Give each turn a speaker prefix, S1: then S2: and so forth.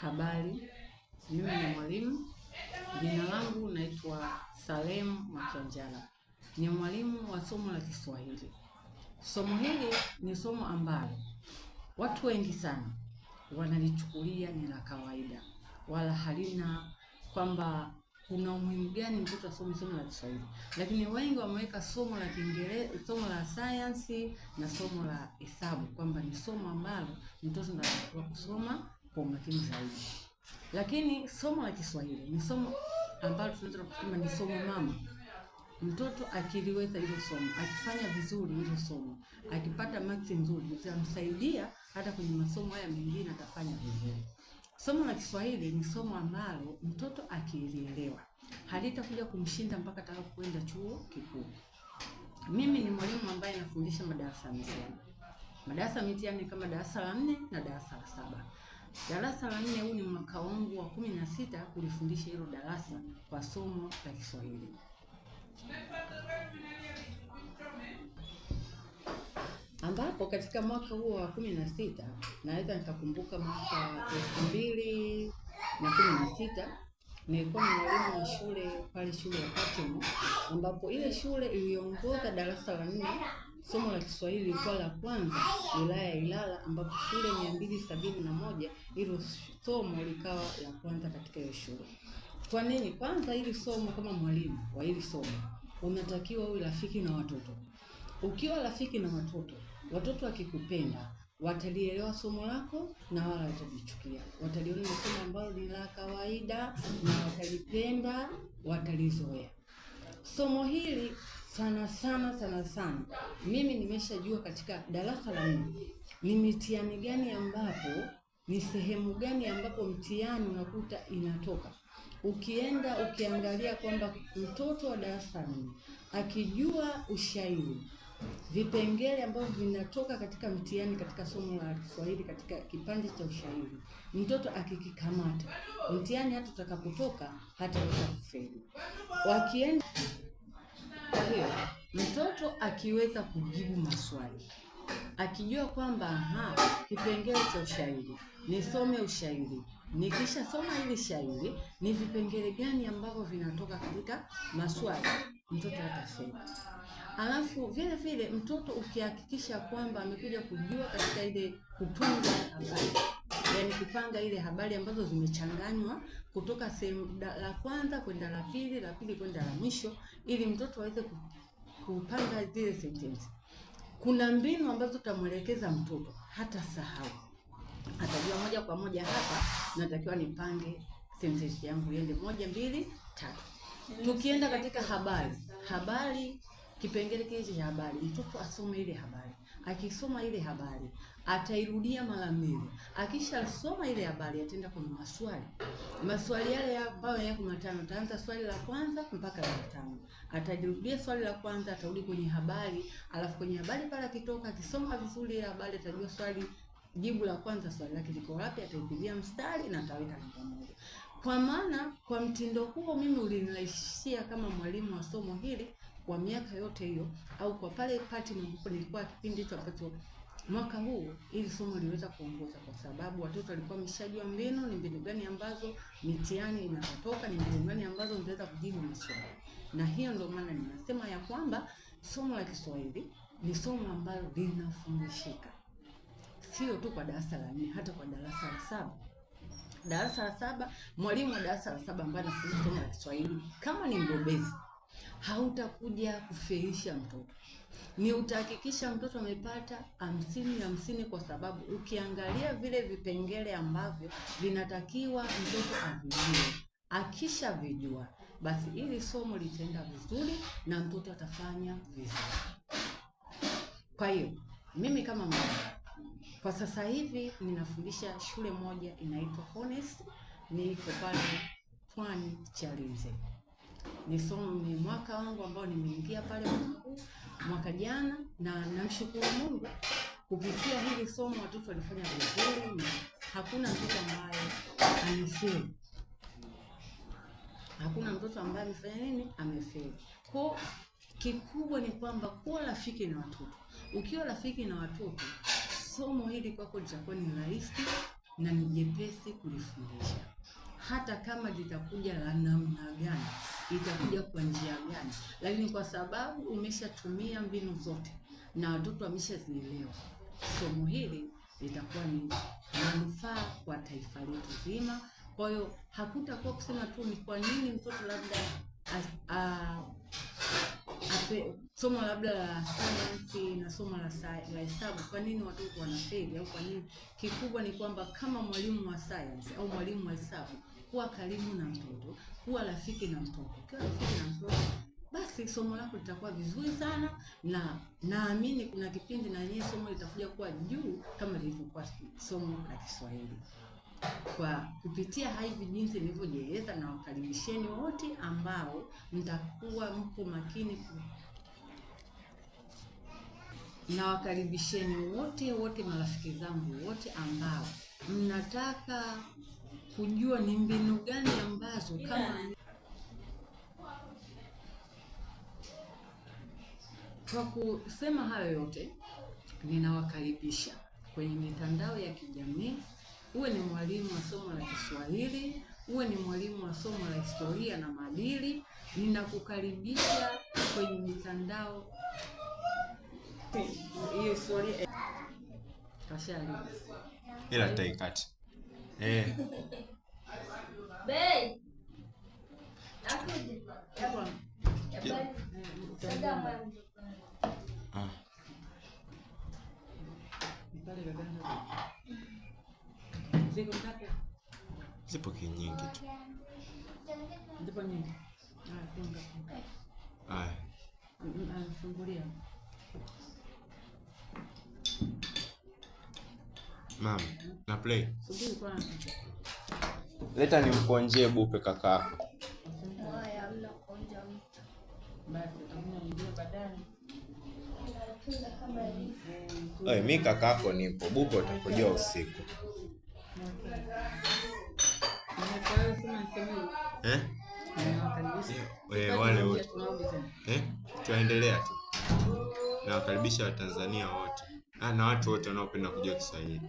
S1: Habari, mimi ni mwalimu. Jina langu naitwa Salem Mwakianjala. Ni mwalimu wa somo la Kiswahili. Somo hili ni somo ambalo watu wengi sana wanalichukulia ni la kawaida, wala halina kwamba kuna umuhimu gani mtoto asome somo la Kiswahili. Lakini wengi wameweka somo la Kiingereza, somo la sayansi na somo la hesabu kwamba ni somo ambalo mtoto anatakiwa kusoma kwa umakini zaidi. Lakini somo la Kiswahili ni somo ambalo tunaweza kusema ni somo mama. Mtoto akiliweza hilo somo, akifanya vizuri hilo somo, akipata maksi nzuri, itamsaidia hata kwenye masomo haya mengine atafanya vizuri. Somo la Kiswahili ni somo ambalo mtoto akilielewa halitakuja kumshinda mpaka atakapokwenda chuo kikuu. Mimi ni mwalimu ambaye nafundisha madarasa ya mitihani. Madarasa ya mitihani kama darasa la 4 na darasa la 7. Darasa la 4 huu ni mwaka wangu wa 16 kulifundisha hilo darasa kwa somo la Kiswahili. Ambapo katika mwaka huo wa 16 naweza nikakumbuka mwaka 2016 nilikuwa mwalimu wa shule pale shule ya Patimo, ambapo ile shule iliongoza darasa la 4 somo la Kiswahili ilikuwa la kwanza wilaya ya Ilala, ambapo shule 271 hilo somo likawa la kwanza katika hiyo shule. Kwa nini? Kwanza hili somo, kama mwalimu wa hili somo unatakiwa uwe rafiki na watoto. Ukiwa rafiki na watoto, watoto wakikupenda watalielewa somo lako na wala watajichukia. Wataliona ni somo ambalo ni la kawaida na watalipenda, watalizoea. Somo hili sana mimi nimeshajua katika darasa la 4 ni mitihani gani ambapo, ni sehemu gani ambapo mtihani unakuta inatoka. Ukienda ukiangalia kwamba mtoto wa darasa la 4 akijua ushairi, vipengele ambavyo vinatoka katika mtihani katika somo la Kiswahili katika kipande cha ushairi, mtoto akikikamata mtihani hata utakapotoka hataweza kufeli. Wakienda kwa hiyo mtoto akiweza kujibu maswali, akijua kwamba kipengele cha ushairi, nisome ushairi, nikisha soma ile shairi ni vipengele gani ambavyo vinatoka katika maswali, mtoto hatafeli. Alafu vile vile mtoto ukihakikisha kwamba amekuja kujua katika ile kutunga habari, yani kupanga ile habari ambazo zimechanganywa kutoka sehemu la kwanza kwenda la pili, la pili kwenda la mwisho, ili mtoto aweze kupanga zile sentensi. Kuna mbinu ambazo tutamwelekeza mtoto hata sahau. Atajua moja kwa moja, hapa natakiwa nipange sentensi yangu iende 1 2 3. Tukienda katika habari kipengele kile cha habari, mtoto asome ile habari. Akisoma ile habari atairudia mara 2. Akishasoma ile habari ataenda kwenye maswali yale ambayo yako 5. Ataanza swali la kwanza mpaka la 5. Atajirudia swali la kwanza, atarudi kwenye habari, alafu kwenye habari pale akitoka, akisoma vizuri ile habari atajua swali, jibu la kwanza swali lake liko wapi, ataipigia mstari na ataweka namba 1. Kwa maana kwa mtindo huo mimi ulinirahisishia kama mwalimu wa somo hili kwa miaka yote hiyo, au kwa pale Patimo ambapo nilikuwa kipindi hicho ambacho mwaka huu ili somo liweza kuongoza, kwa sababu watoto walikuwa wameshajua mbinu, ni mbinu gani ambazo mitihani inatoka, ni mbinu gani ambazo mtaweza kujibu maswali. Na hiyo ndio maana ninasema ya kwamba somo la Kiswahili ni somo ambalo linafundishika sio tu kwa darasa la 4, hata kwa darasa la 7. Darasa la 7, mwalimu wa darasa la 7 ambaye anafundisha somo la Kiswahili kama ni mbobezi, hautakuja kufelisha mtoto. Ni utahakikisha mtoto amepata 50, kwa sababu ukiangalia vile vipengele ambavyo vinatakiwa mtoto avijue, akisha vijua, basi ili somo litaenda vizuri na mtoto atafanya vizuri. Kwa hiyo mimi kama mwalimu kwa sasa hivi ninafundisha shule moja inaitwa Honest, niko pale Pwani Chalinze. Ni mwaka wangu ambao nimeingia pale mwaka jana, na namshukuru Mungu kupitia hili somo watoto walifanya vizuri na hakuna mtoto ambaye amefeli. Hakuna mtoto ambaye amefeli. Kwa kikubwa ni kwamba kuwa rafiki na watoto. Ukiwa rafiki na watoto, somo hili kwako litakuwa ni rahisi na ni jepesi kulifundisha. Hata kama litakuja la namna gani, litakuja kwa njia gani, lakini kwa sababu umeshatumia mbinu zote na watoto wameshazielewa, somo hili litakuwa ni manufaa kwa taifa letu zima. Kwa hiyo hakutakuwa kusema tu ni kwa nini mtoto labda somo labda la sayansi na somo la hesabu, kwa nini watoto wanafeli au kwa nini. Kikubwa ni kwamba kama mwalimu wa sayansi au mwalimu wa hesabu, kuwa karibu na mtoto, kuwa rafiki na mtoto. Kuwa rafiki na mtoto, basi somo lako litakuwa vizuri sana, na naamini kuna kipindi na yeye somo litakuja kuwa juu kama lilivyokuwa somo la Kiswahili. Kwa kupitia hivi jinsi nilivyojieleza, na wakaribisheni wote ambao mtakuwa mko makini na wakaribisheni wote marafiki zangu wote ambao mnataka kujua ni mbinu gani ambazo kama kwa kusema hayo yote, ninawakaribisha kwenye mitandao ya kijamii. Uwe ni mwalimu wa somo la Kiswahili, uwe ni mwalimu wa somo la historia na maadili, ninakukaribisha kwenye mitandao hiyo. Historia kashali
S2: ila taikati
S3: Bei.
S2: Zipo kinyingi tu.
S1: Zipo nyingi. Fungulia.
S2: Mama, na play.
S1: Subiri kwanza.
S2: Leta nimponjee bupe kakako.
S3: Haya, mna konja mtu.
S1: Basi tutakuja baadaye.
S2: Mimi kakako nipo, bupe utakujua usiku. Wale wote. Tuendelea tu. Na wakaribisha Watanzania wote. Na watu wote wanaopenda kujua Kiswahili.